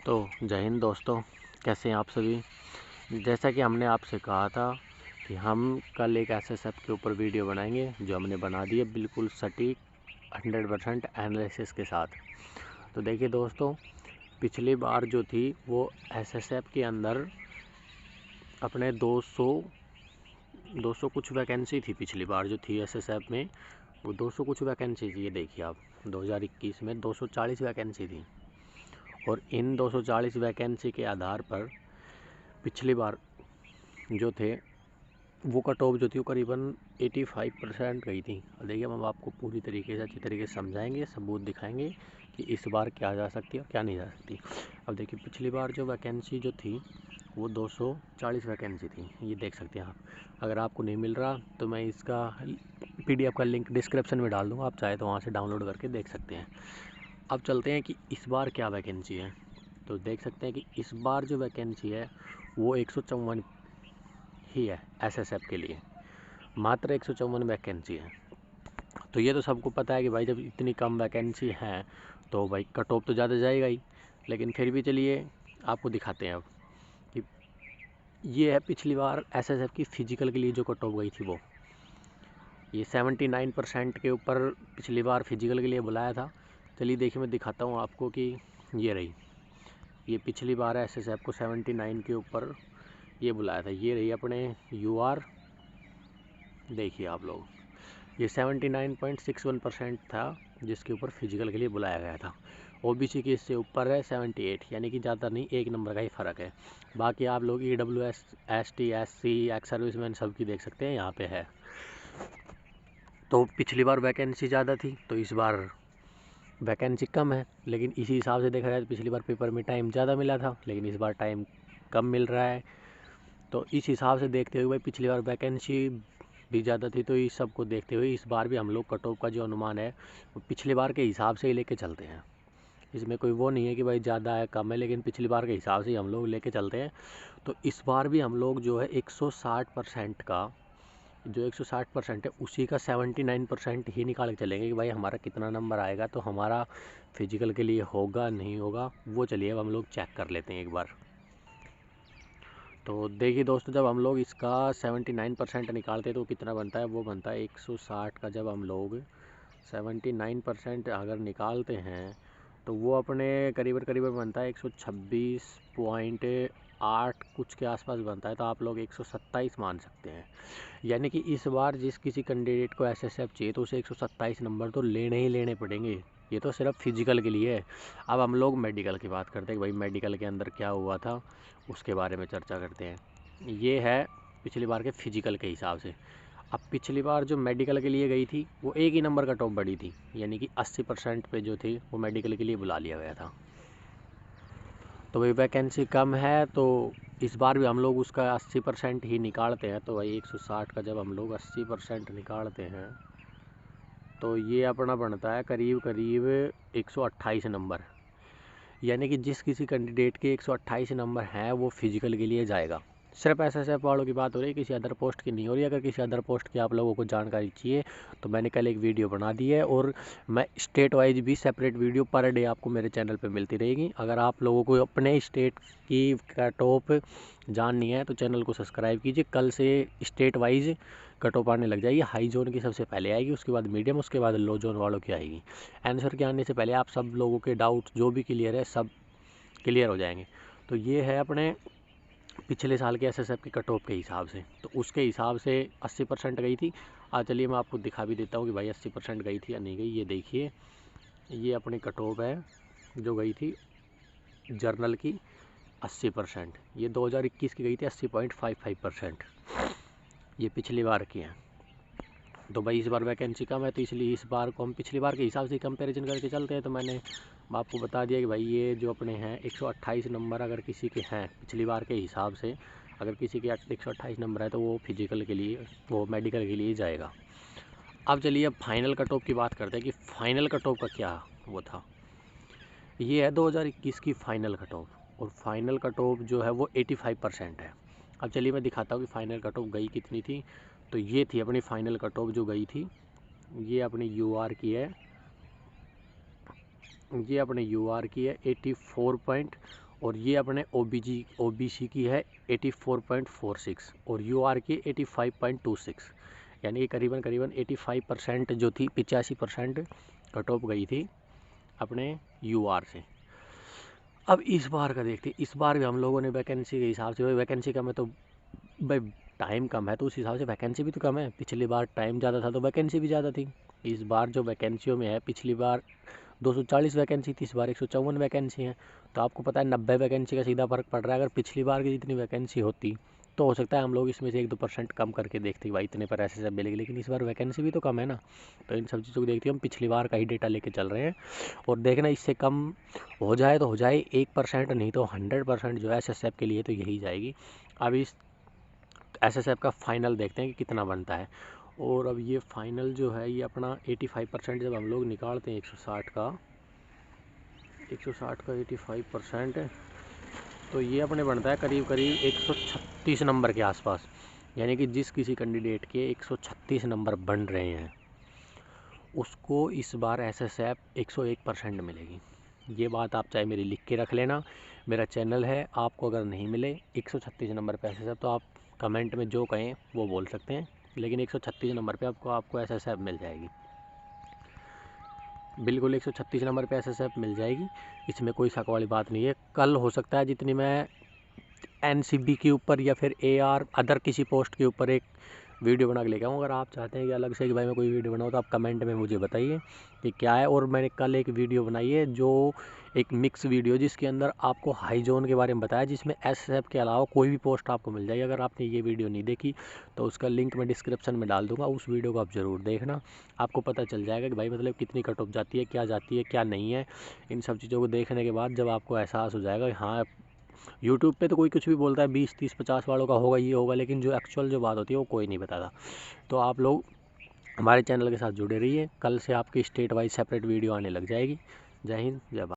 तो जय हिंद दोस्तों, कैसे हैं आप सभी। जैसा कि हमने आपसे कहा था कि हम कल एक एसएसएफ के ऊपर वीडियो बनाएंगे, जो हमने बना दी है बिल्कुल सटीक 100% एनालिसिस के साथ। तो देखिए दोस्तों, पिछली बार जो थी वो एसएसएफ के अंदर अपने 200 कुछ वैकेंसी थी। पिछली बार जो थी एसएसएफ में वो 200 कुछ वैकेंसी थी। ये देखिए आप, 2021 में 240 वैकेंसी थी। और इन 240 वैकेंसी के आधार पर पिछली बार जो थे वो कट ऑफ जो थी वो करीबन 85% गई थी। और देखिए हम आपको पूरी तरीके से अच्छी तरीके से समझाएंगे, सबूत दिखाएंगे कि इस बार क्या जा सकती है और क्या नहीं जा सकती। अब देखिए पिछली बार जो वैकेंसी जो थी वो 240 वैकेंसी थी। ये देख सकते हैं आप। अगर आपको नहीं मिल रहा तो मैं इसका PDF का लिंक डिस्क्रिप्शन में डाल दूँगा, आप चाहे तो वहाँ से डाउनलोड करके देख सकते हैं। अब चलते हैं कि इस बार क्या वैकेंसी है। तो देख सकते हैं कि इस बार जो वैकेंसी है वो 154 ही है एसएसएफ के लिए, मात्र 154 वैकेंसी है। तो ये तो सबको पता है कि भाई जब इतनी कम वैकेंसी है तो भाई कट ऑफ तो ज़्यादा जाएगा ही। लेकिन फिर भी चलिए आपको दिखाते हैं अब कि ये है पिछली बार एसएसएफ की फिजिकल के लिए जो कट ऑफ गई थी वो ये 79% के ऊपर पिछली बार फिजिकल के लिए बुलाया था। चलिए देखिए मैं दिखाता हूँ आपको कि ये रही, ये पिछली बार एसएसएफ को 79 के ऊपर ये बुलाया था। ये रही अपने यूआर, देखिए आप लोग, ये 79.61% था जिसके ऊपर फिजिकल के लिए बुलाया गया था। ओबीसी के इससे ऊपर है 78, यानी कि ज़्यादा नहीं, एक नंबर का ही फ़र्क है। बाकी आप लोग EWS, ST, SC, ex serviceman सब की देख सकते हैं यहाँ पे है। तो पिछली बार वैकेंसी ज़्यादा थी तो इस बार वैकेंसी कम है। लेकिन इसी हिसाब से देखा जाए तो पिछली बार पेपर में टाइम ज़्यादा मिला था, लेकिन इस बार टाइम कम मिल रहा है। तो इस हिसाब से देखते हुए पिछली बार वैकेंसी भी ज़्यादा थी, तो इस सब को देखते हुए इस बार भी हम लोग कट ऑफ का जो अनुमान है वो पिछली बार के हिसाब से ही लेके चलते हैं। इसमें कोई वो नहीं है कि भाई ज़्यादा है कम है, लेकिन पिछली बार के हिसाब से ही हम लोग लेके चलते हैं। तो इस बार भी हम लोग जो है 160% का, जो 160% है उसी का 79% ही निकाल के चलेंगे कि भाई हमारा कितना नंबर आएगा। तो हमारा फिजिकल के लिए होगा नहीं होगा वो चलिए अब हम लोग चेक कर लेते हैं एक बार। तो देखिए दोस्तों, जब हम लोग इसका 79% निकालते हैं तो कितना बनता है, वो बनता है 160 का। जब हम लोग 79% अगर निकालते हैं तो वो अपने करीबन बनता है 126.8 कुछ के आसपास बनता है। तो आप लोग 127 मान सकते हैं। यानी कि इस बार जिस किसी कैंडिडेट को एसएसएफ चाहिए तो उसे 127 नंबर तो लेने ही लेने पड़ेंगे। ये तो सिर्फ फिजिकल के लिए है। अब हम लोग मेडिकल की बात करते हैं कि भाई मेडिकल के अंदर क्या हुआ था, उसके बारे में चर्चा करते हैं। ये है पिछली बार के फिजिकल के हिसाब से। अब पिछली बार जो मेडिकल के लिए गई थी वो एक ही नंबर का टॉप बढ़ी थी, यानी कि 80% पे जो थी वो मेडिकल के लिए बुला लिया गया था। तो भाई वैकेंसी कम है तो इस बार भी हम लोग उसका 80% ही निकालते हैं। तो भाई 160 का जब हम लोग 80% निकालते हैं तो ये अपना बनता है करीब 128 नंबर। यानी कि जिस किसी कैंडिडेट के 128 नंबर हैं वो फिजिकल के लिए जाएगा। सिर्फ एसएसएफ वालों की बात हो रही है, किसी अदर पोस्ट की नहीं हो रही। अगर किसी अदर पोस्ट की आप लोगों को जानकारी चाहिए तो मैंने कल एक वीडियो बना दी है, और मैं स्टेट वाइज भी सेपरेट वीडियो पर डे आपको मेरे चैनल पे मिलती रहेगी। अगर आप लोगों को अपने स्टेट की कट ऑफ जाननी है तो चैनल को सब्सक्राइब कीजिए। कल से स्टेट वाइज कट ऑफ आने लग जाएगी। हाई जोन की सबसे पहले आएगी, उसके बाद मीडियम, उसके बाद लो जोन वालों की आएगी। आंसर के आने से पहले आप सब लोगों के डाउट जो भी क्लियर है सब क्लियर हो जाएंगे। तो ये है अपने पिछले साल के एसएसएफ के कट ऑफ के हिसाब से। तो उसके हिसाब से 80% गई थी। आज चलिए मैं आपको दिखा भी देता हूँ कि भाई 80% गई थी या नहीं गई। ये देखिए, ये अपनी कट ऑफ है जो गई थी जर्नल की 80%। ये 2021 की गई थी 80.55%। ये पिछली बार की है। तो भाई इस बार वैकेंसी कम है तो इसलिए इस बार को हम पिछली बार के हिसाब से कंपैरिजन करके चलते हैं। तो मैंने आपको बता दिया कि भाई ये जो अपने हैं 128 नंबर अगर किसी के हैं पिछली बार के हिसाब से, अगर किसी के 128 नंबर है तो वो फिजिकल के लिए, वो मेडिकल के लिए जाएगा। अब चलिए अब फाइनल कट ऑफ की बात करते हैं कि फाइनल कट ऑफ का क्या वो था। ये है 2021 की फाइनल कट ऑफ, और फाइनल कट ऑफ जो है वो 85% है। अब चलिए मैं दिखाता हूँ कि फाइनल कट ऑफ गई कितनी थी। तो ये थी अपनी फाइनल कट ऑफ जो गई थी, ये अपनी यूआर की है, ये अपने यूआर की है 84., और ये अपने ओबीसी की है 84.46 और यूआर की 85.26, यानी कि करीबन 85% जो थी, 85% कट ऑफ गई थी अपने यूआर से। अब इस बार का देखते, इस बार भी हम लोगों ने वैकेंसी के हिसाब से, वैकेंसी कम है तो भाई टाइम कम है तो उस हिसाब से वैकेंसी भी तो कम है। पिछली बार टाइम ज़्यादा था तो वैकेंसी भी ज़्यादा थी। इस बार जो वैकेंसियों में है, पिछली बार 240 वैकेंसी थी, इस बार 154 वैकेंसी है। तो आपको पता है 90 वैकेंसी का सीधा फ़र्क पड़ रहा है। अगर पिछली बार की जितनी वैकेंसी होती तो हो सकता है हम लोग इसमें से 1-2% कम करके देखते भाई इतने पर ऐसे सब मिलेगी, लेकिन इस बार वैकेंसी भी तो कम है ना। तो इन सब चीज़ों को देखते हुए हम पिछली बार का ही डेटा लेके चल रहे हैं और देखना इससे कम हो जाए तो हो जाए, 1% नहीं तो 100% जो है SSF के लिए तो यही जाएगी। अब इस SSF का फाइनल देखते हैं कि कितना बनता है। और अब ये फाइनल जो है ये अपना 85% जब हम लोग निकालते हैं 160 का 85% तो ये अपने बनता है करीब 136 नंबर के आसपास। यानी कि जिस किसी कैंडिडेट के 136 नंबर बन रहे हैं उसको इस बार SSF 101% मिलेगी। ये बात आप चाहे मेरी लिख के रख लेना। मेरा चैनल है, आपको अगर नहीं मिले 136 नंबर पे SSF तो आप कमेंट में जो कहें वो बोल सकते हैं, लेकिन 136 नंबर पे आपको SSF मिल जाएगी। बिल्कुल 136 नंबर पे SSF मिल जाएगी, इसमें कोई शक वाली बात नहीं है। कल हो सकता है जितनी मैं NCB के ऊपर या फिर AR अदर किसी पोस्ट के ऊपर एक वीडियो बना के लेके आऊँ। अगर आप चाहते हैं कि अलग से कि भाई मैं कोई वीडियो बनाऊँ तो आप कमेंट में मुझे बताइए कि क्या है। और मैंने कल एक वीडियो बनाई है जो एक मिक्स वीडियो, जिसके अंदर आपको हाई जोन के बारे में बताया, जिसमें SSF के अलावा कोई भी पोस्ट आपको मिल जाएगी। अगर आपने ये वीडियो नहीं देखी तो उसका लिंक मैं डिस्क्रिप्शन में डाल दूँगा, उस वीडियो को आप ज़रूर देखना। आपको पता चल जाएगा कि भाई मतलब कितनी कट ऑफ जाती है, क्या नहीं है। इन सब चीज़ों को देखने के बाद जब आपको एहसास हो जाएगा कि हाँ, यूट्यूब पे तो कोई कुछ भी बोलता है, 20, 30, 50 वालों का होगा, ये होगा, लेकिन जो एक्चुअल जो बात होती है वो कोई नहीं बताता। तो आप लोग हमारे चैनल के साथ जुड़े रहिए। कल से आपकी स्टेट वाइज सेपरेट वीडियो आने लग जाएगी। जय हिंद, जय भारत।